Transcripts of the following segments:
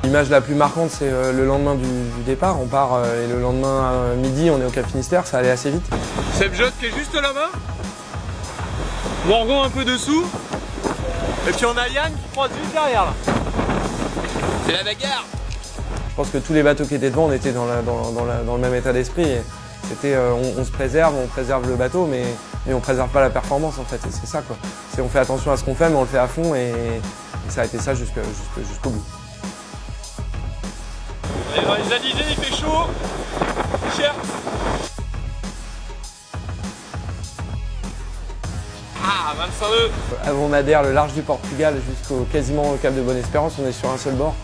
L'image la plus marquante, c'est le lendemain du départ. On part et le lendemain midi, on est au Cap Finistère, ça allait assez vite. Seb Jot qui est juste là-bas. Morgan un peu dessous. Et puis on a Yann qui croise juste derrière là. C'est la bagarre. Je pense que tous les bateaux qui étaient devant, on était dans le même état d'esprit. C'était on se préserve, on préserve le bateau, mais on préserve pas la performance en fait. Et c'est ça quoi. On fait attention à ce qu'on fait, mais on le fait à fond et ça a été ça jusqu'au bout. On est dans les alizés, il fait chaud. Cher. Ah, 25 nœuds. On adhère le large du Portugal jusqu'au quasiment au Cap de Bonne-Espérance, on est sur un seul bord.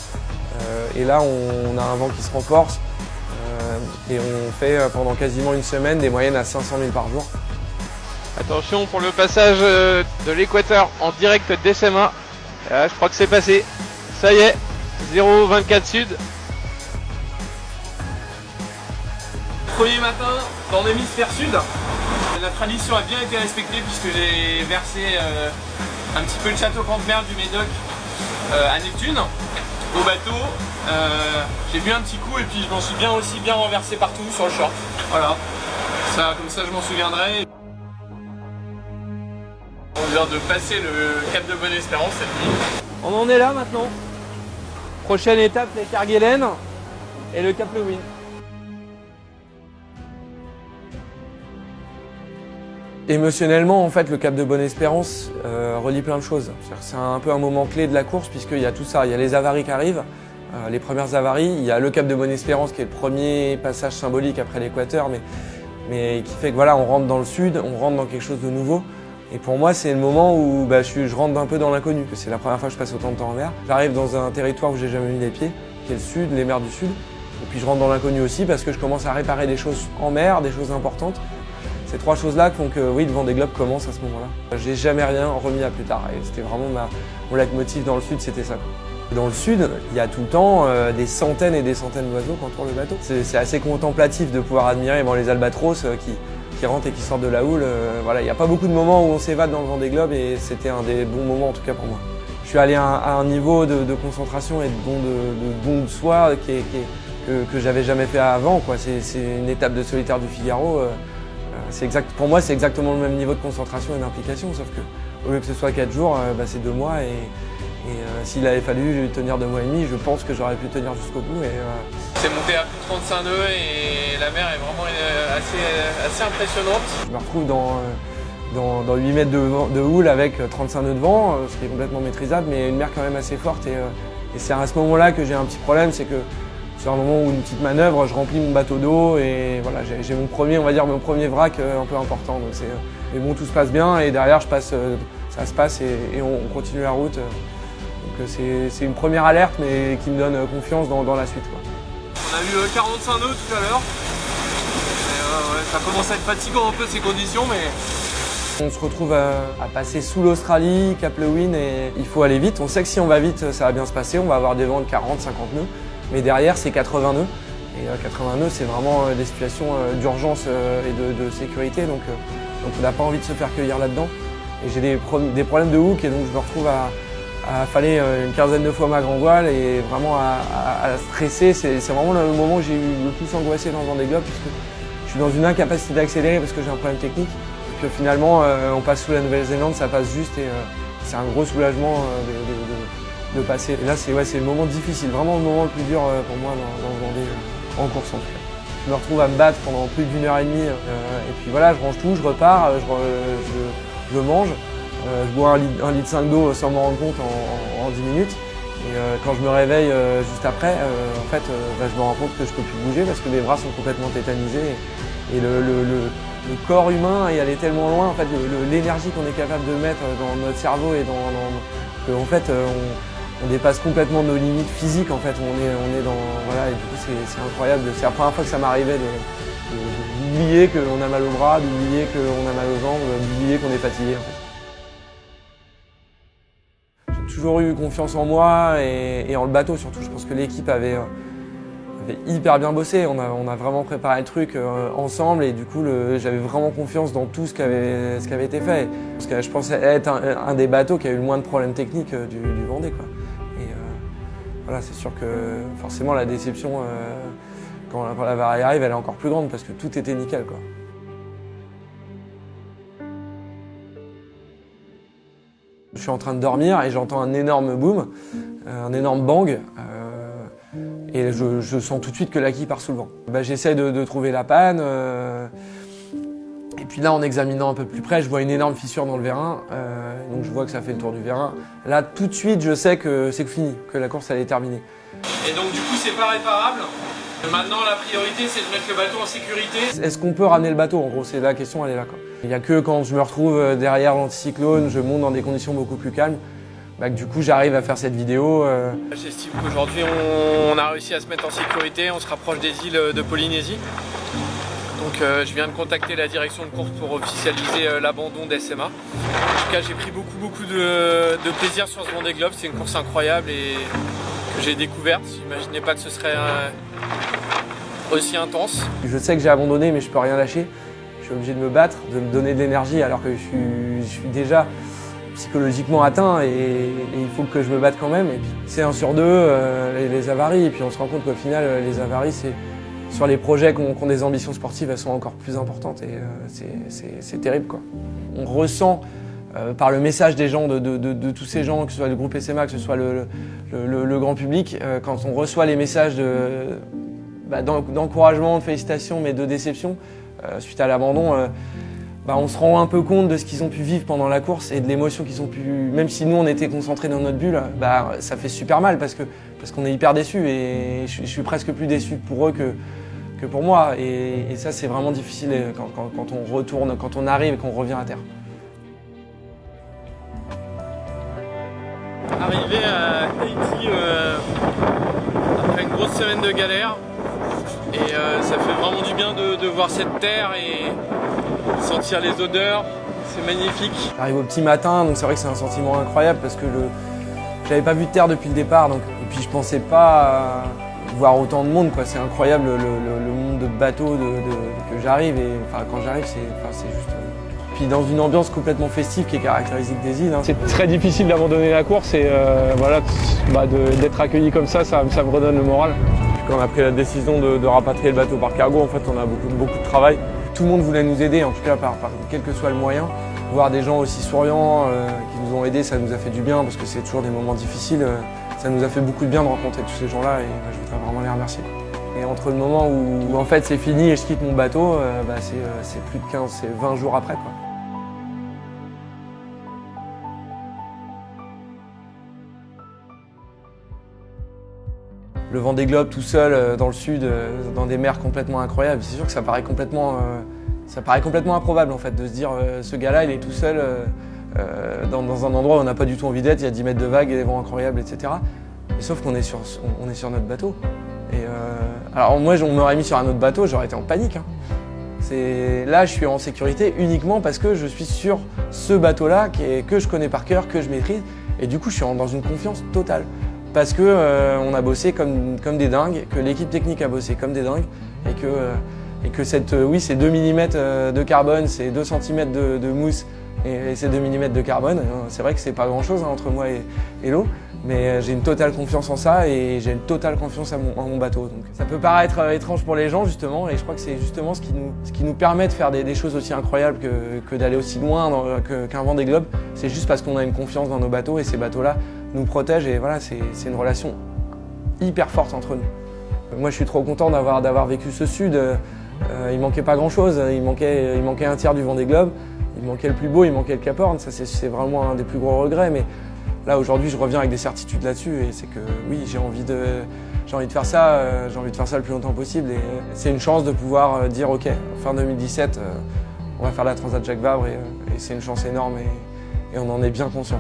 Et là, on a un vent qui se renforce et on fait pendant quasiment une semaine des moyennes à 500 000 par jour. Attention pour le passage de l'équateur en direct d'SMA. Là, je crois que c'est passé. Ça y est, 0,24 sud. Premier matin dans l'hémisphère sud. La tradition a bien été respectée puisque j'ai versé un petit peu le château Cantemerle du Médoc à Neptune, au bateau. J'ai bu un petit coup et puis je m'en suis aussi bien renversé partout sur le short. Voilà, ça, comme ça je m'en souviendrai. On vient de passer le Cap de Bonne-Espérance cette nuit. On en est là maintenant. Prochaine étape, les Kerguelen et le Cap Lewin. Émotionnellement, en fait, le Cap de Bonne-Espérance relie plein de choses. C'est un peu un moment clé de la course puisqu'il y a tout ça. Il y a les avaries qui arrivent, les premières avaries. Il y a le Cap de Bonne-Espérance qui est le premier passage symbolique après l'équateur, mais qui fait que voilà, on rentre dans le sud, on rentre dans quelque chose de nouveau. Et pour moi, c'est le moment où je rentre un peu dans l'inconnu. C'est la première fois que je passe autant de temps en mer. J'arrive dans un territoire où j'ai jamais mis les pieds, qui est le sud, les mers du sud. Et puis je rentre dans l'inconnu aussi parce que je commence à réparer des choses en mer, des choses importantes. Ces trois choses-là font que oui, le Vendée Globe commence à ce moment-là. J'ai jamais rien remis à plus tard et c'était vraiment mon leitmotiv dans le sud, c'était ça. Dans le sud, il y a tout le temps des centaines et des centaines d'oiseaux qui entourent le bateau. C'est assez contemplatif de pouvoir admirer les albatros qui rentrent et qui sortent de la houle. Voilà, il n'y a pas beaucoup de moments où on s'évade dans le Vendée Globe et c'était un des bons moments en tout cas pour moi. Je suis allé à un niveau de concentration et de don de soi que j'avais jamais fait avant. C'est une étape de solitaire du Figaro. Pour moi, c'est exactement le même niveau de concentration et d'implication, sauf que au lieu que ce soit 4 jours, c'est 2 mois et s'il avait fallu tenir 2 mois et demi, je pense que j'aurais pu tenir jusqu'au bout. C'est monté à plus de 35 nœuds et la mer est vraiment assez impressionnante. Je me retrouve dans 8 mètres de houle avec 35 nœuds de vent, ce qui est complètement maîtrisable, mais une mer quand même assez forte. Et c'est à ce moment-là que j'ai un petit problème, c'est que c'est un moment où une petite manœuvre, je remplis mon bateau d'eau et voilà, j'ai mon premier vrac un peu important. Mais bon, tout se passe bien et derrière ça se passe et on continue la route. Donc c'est une première alerte mais qui me donne confiance dans la suite. On a eu 45 nœuds tout à l'heure. Ça commence à être fatigant un peu ces conditions, mais... On se retrouve à passer sous l'Australie, Cap Lewin et il faut aller vite. On sait que si on va vite, ça va bien se passer. On va avoir des vents de 40-50 nœuds. Mais derrière, c'est 80 nœuds. Et 80 nœuds, c'est vraiment des situations d'urgence et de sécurité. Donc on n'a pas envie de se faire cueillir là-dedans. Et j'ai des problèmes de hook et donc je me retrouve à affaler une quinzaine de fois ma grand voile et vraiment à stresser. C'est vraiment le moment où j'ai eu le plus angoissé dans le Vendée Globe puisque je suis dans une incapacité d'accélérer parce que j'ai un problème technique. Et puis finalement, on passe sous la Nouvelle-Zélande, ça passe juste et c'est un gros soulagement de passer. Et là, c'est le moment difficile, vraiment le moment le plus dur pour moi dans le Vendée, en course en tout cas. Je me retrouve à me battre pendant plus d'1 heure et demie et puis voilà, je range tout, je repars, je mange, je bois 1,5 litre d'eau sans m'en rendre compte en 10 minutes. Et quand je me réveille juste après, en fait, je me rends compte que je ne peux plus bouger parce que mes bras sont complètement tétanisés et le corps humain est allé tellement loin, en fait, l'énergie qu'on est capable de mettre dans notre cerveau et en fait, on dépasse complètement nos limites physiques. En fait, on est dans voilà et du coup c'est incroyable. C'est la première fois que ça m'arrivait d'oublier qu'on a mal au bras, d'oublier qu'on a mal aux jambes, d'oublier qu'on est fatigué. En fait. J'ai toujours eu confiance en moi et en le bateau surtout. Je pense que l'équipe avait hyper bien bossé. On a vraiment préparé le truc ensemble et du coup j'avais vraiment confiance dans tout ce qui avait été fait. Parce que je pensais être un des bateaux qui a eu le moins de problèmes techniques du Vendée, quoi. Voilà, c'est sûr que forcément la déception, quand la varie arrive, elle est encore plus grande parce que tout était nickel, quoi. Je suis en train de dormir et j'entends un énorme boom, un énorme bang, et je sens tout de suite que la quille part sous le vent. J'essaie de trouver la panne, et puis là, en examinant un peu plus près, je vois une énorme fissure dans le vérin, donc je vois que ça fait le tour du vérin. Là, tout de suite, je sais que c'est fini, que la course elle est terminée. Et donc du coup, c'est pas réparable. Maintenant, la priorité, c'est de mettre le bateau en sécurité. Est-ce qu'on peut ramener le bateau? En gros, c'est la question, elle est là, quoi. Il n'y a que quand je me retrouve derrière l'anticyclone, je monte dans des conditions beaucoup plus calmes, que du coup, j'arrive à faire cette vidéo. J'estime qu'aujourd'hui, on a réussi à se mettre en sécurité, on se rapproche des îles de Polynésie. Donc je viens de contacter la direction de course pour officialiser l'abandon d'SMA. En tout cas, j'ai pris beaucoup de plaisir sur ce Vendée Globe. C'est une course incroyable et que j'ai découverte. J'imaginais pas que ce serait aussi intense. Je sais que j'ai abandonné, mais je peux rien lâcher. Je suis obligé de me battre, de me donner de l'énergie alors que je suis déjà psychologiquement atteint et il faut que je me batte quand même. Et puis, c'est 1 sur 2, les avaries. Et puis on se rend compte qu'au final, les avaries, c'est sur les projets qui ont des ambitions sportives, elles sont encore plus importantes et c'est terrible, quoi. On ressent par le message des gens, de tous ces gens, que ce soit le groupe SMA, que ce soit le grand public, quand on reçoit les messages d'encouragement, de félicitations, mais de déception suite à l'abandon, on se rend un peu compte de ce qu'ils ont pu vivre pendant la course et de l'émotion qu'ils ont pu... Même si nous, on était concentrés dans notre bulle, ça fait super mal parce qu'on est hyper déçus et je suis presque plus déçu pour eux que pour moi. Et ça, c'est vraiment difficile quand on retourne, quand on arrive et qu'on revient à terre. Arrivé à Tahiti après une grosse semaine de galère. Et ça fait vraiment du bien de voir cette terre et sentir les odeurs, c'est magnifique. J'arrive au petit matin, donc c'est vrai que c'est un sentiment incroyable parce que j'avais pas vu de terre depuis le départ, et puis je pensais pas voir autant de monde, quoi. C'est incroyable le monde de bateaux que j'arrive, et quand j'arrive c'est juste... Puis dans une ambiance complètement festive qui est caractéristique des îles. C'est très difficile d'abandonner la course et d'être accueilli comme ça me redonne le moral. Quand on a pris la décision de rapatrier le bateau par cargo, en fait, on a beaucoup de travail. Tout le monde voulait nous aider, en tout cas par quel que soit le moyen. Voir des gens aussi souriants qui nous ont aidés, ça nous a fait du bien parce que c'est toujours des moments difficiles. Ça nous a fait beaucoup de bien de rencontrer tous ces gens-là et je voudrais vraiment les remercier. Et entre le moment où en fait c'est fini et je quitte mon bateau, c'est plus de 15, c'est 20 jours après, quoi. Le Vendée Globe tout seul dans le sud, dans des mers complètement incroyables, c'est sûr que ça paraît complètement improbable en fait de se dire ce gars-là il est tout seul dans un endroit où on n'a pas du tout envie d'être, il y a 10 mètres de vagues et des vents incroyables, etc. Mais sauf qu'on est sur notre bateau. Et alors moi on m'aurait mis sur un autre bateau, j'aurais été en panique. Là je suis en sécurité uniquement parce que je suis sur ce bateau-là que je connais par cœur, que je maîtrise, et du coup je suis dans une confiance totale. Parce que on a bossé comme des dingues, que l'équipe technique a bossé comme des dingues, et que ces 2 mm de carbone, ces 2 cm de mousse et ces 2 mm de carbone, c'est vrai que c'est pas grand chose entre moi et l'eau, mais j'ai une totale confiance en ça et j'ai une totale confiance en mon bateau. Donc, ça peut paraître étrange pour les gens justement, et je crois que c'est justement ce qui nous permet de faire des choses aussi incroyables que d'aller aussi loin qu'un Vendée Globe. C'est juste parce qu'on a une confiance dans nos bateaux et ces bateaux-là nous protègent, et voilà, c'est une relation hyper forte entre nous. Moi je suis trop content d'avoir vécu ce sud. Il manquait pas grand chose, il manquait un tiers du Vendée Globe, il manquait le plus beau, il manquait le Cap Horn, ça c'est vraiment un des plus gros regrets, mais là aujourd'hui je reviens avec des certitudes là-dessus, et c'est que oui, j'ai envie de faire ça, le plus longtemps possible, et c'est une chance de pouvoir dire ok, fin 2017 on va faire la Transat Jacques Vabre, et c'est une chance énorme, et on en est bien conscient.